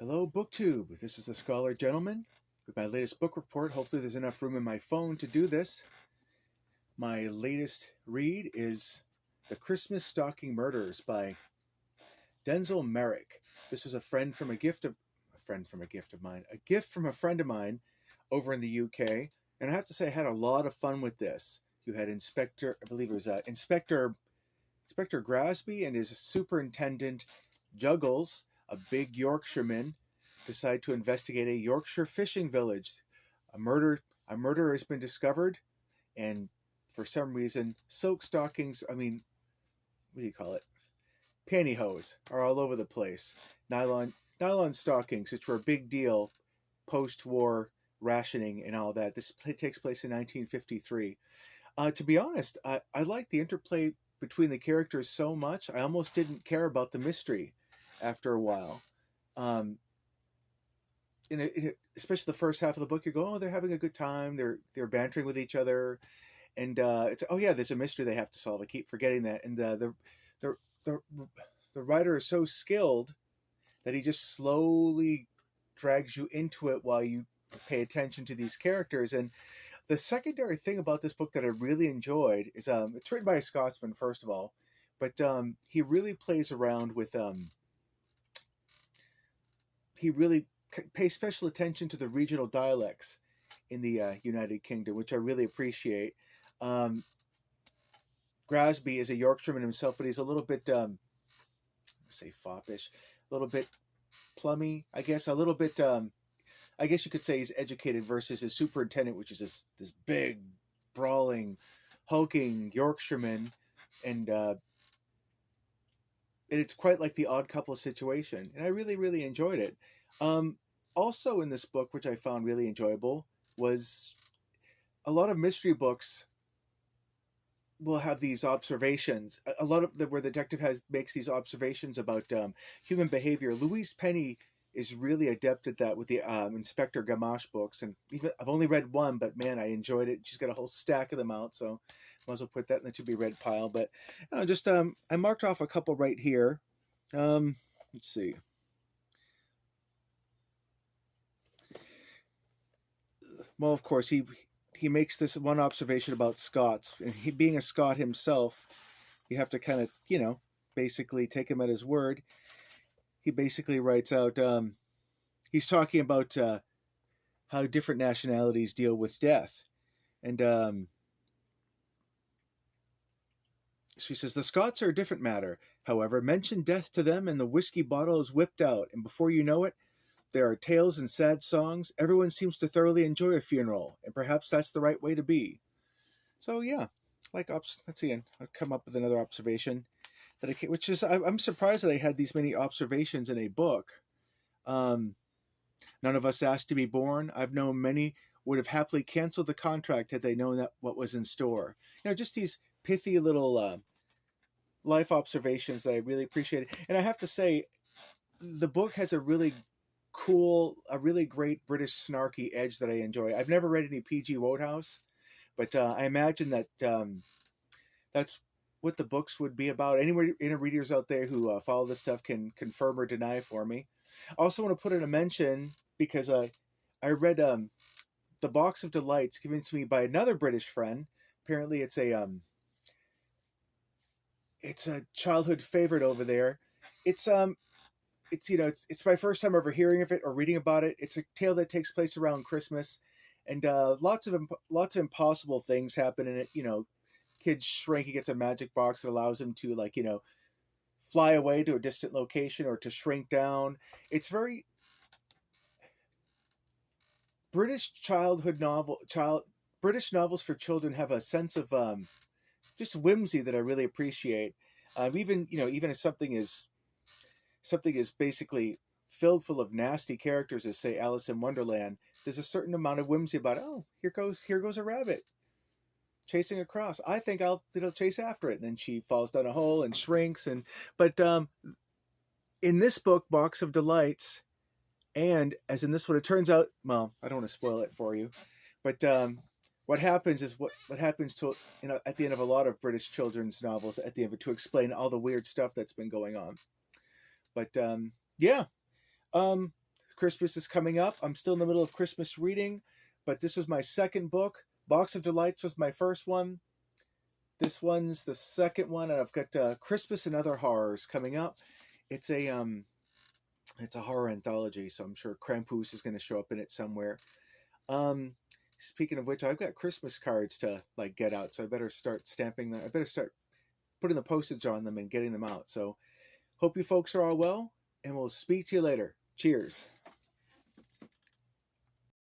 Hello, BookTube. This is the Scholar Gentleman with my latest book report. Hopefully there's enough room in my phone to do this. My latest read is The Christmas Stocking Murders by Denzil Meyrick. This is a gift from a friend of mine over in the UK. And I have to say I had a lot of fun with this. You had Inspector Grasby and his superintendent Juggles, a big Yorkshireman, decide to investigate a Yorkshire fishing village. A murder has been discovered, and for some reason, silk stockings, what do you call it? Pantyhose are all over the place. Nylon stockings, which were a big deal post-war rationing and all that. This takes place in 1953. To be honest, I like the interplay between the characters so much, I almost didn't care about the mystery after a while. Especially the first half of the book, you go, oh, they're having a good time. They're bantering with each other, and it's there's a mystery they have to solve. I keep forgetting that, and the writer is so skilled that he just slowly drags you into it while you pay attention to these characters. And the secondary thing about this book that I really enjoyed is it's written by a Scotsman, first of all, but he really plays around with he really pays special attention to the regional dialects in the United Kingdom, which I really appreciate. Grasby is a Yorkshireman himself, but he's a little bit, say foppish, a little bit plummy, I guess, a little bit, I guess you could say he's educated versus his superintendent, which is this big, brawling, hulking Yorkshireman, and it's quite like the Odd Couple situation, and I really, really enjoyed it. Also in this book, which I found really enjoyable, was a lot of mystery books will have these observations. A lot of where the detective makes these observations about human behavior. Louise Penny is really adept at that with the Inspector Gamache books, and even I've only read one, but man, I enjoyed it. She's got a whole stack of them out, so might as well put that in the to be read pile. But I marked off a couple right here. Let's see. Well, of course, he makes this one observation about Scots, and he being a Scot himself, you have to kind of basically take him at his word. He basically writes out, he's talking about how different nationalities deal with death. And so he says, the Scots are a different matter. However, mention death to them and the whiskey bottle is whipped out. And before you know it, there are tales and sad songs. Everyone seems to thoroughly enjoy a funeral. And perhaps that's the right way to be. So yeah, let's see. I'll come up with another observation. I'm surprised that I had these many observations in a book. None of us asked to be born. I've known many would have happily canceled the contract had they known that what was in store. Just these pithy little life observations that I really appreciated. And I have to say, the book has a really great British snarky edge that I enjoy. I've never read any P.G. Wodehouse, but I imagine that that's what the books would be about. Any readers out there who follow this stuff can confirm or deny for me. I also want to put in a mention because I read The Box of Delights given to me by another British friend. Apparently it's a childhood favorite over there. It's my first time ever hearing of it or reading about it. It's a tale that takes place around Christmas, and lots of impossible things happen in it. Kid Shrink, he gets a magic box that allows him to fly away to a distant location or to shrink down. It's very British British novels for children have a sense of just whimsy that I really appreciate. Even if something is basically filled full of nasty characters, as say Alice in Wonderland, there's a certain amount of whimsy about, oh, here goes a rabbit chasing across. I think I'll chase after it. And then she falls down a hole and shrinks. But in this book, Box of Delights, and as in this one, it turns out, well, I don't want to spoil it for you, but what happens is what happens to at the end of a lot of British children's novels at the end of it, to explain all the weird stuff that's been going on. But yeah, Christmas is coming up. I'm still in the middle of Christmas reading, but this was my second book. Box of Delights was my first one. This one's the second one, and I've got Christmas and Other Horrors coming up. It's a horror anthology, so I'm sure Krampus is going to show up in it somewhere. Speaking of which, I've got Christmas cards to get out, so I better start stamping them. I better start putting the postage on them and getting them out. So hope you folks are all well, and we'll speak to you later. Cheers.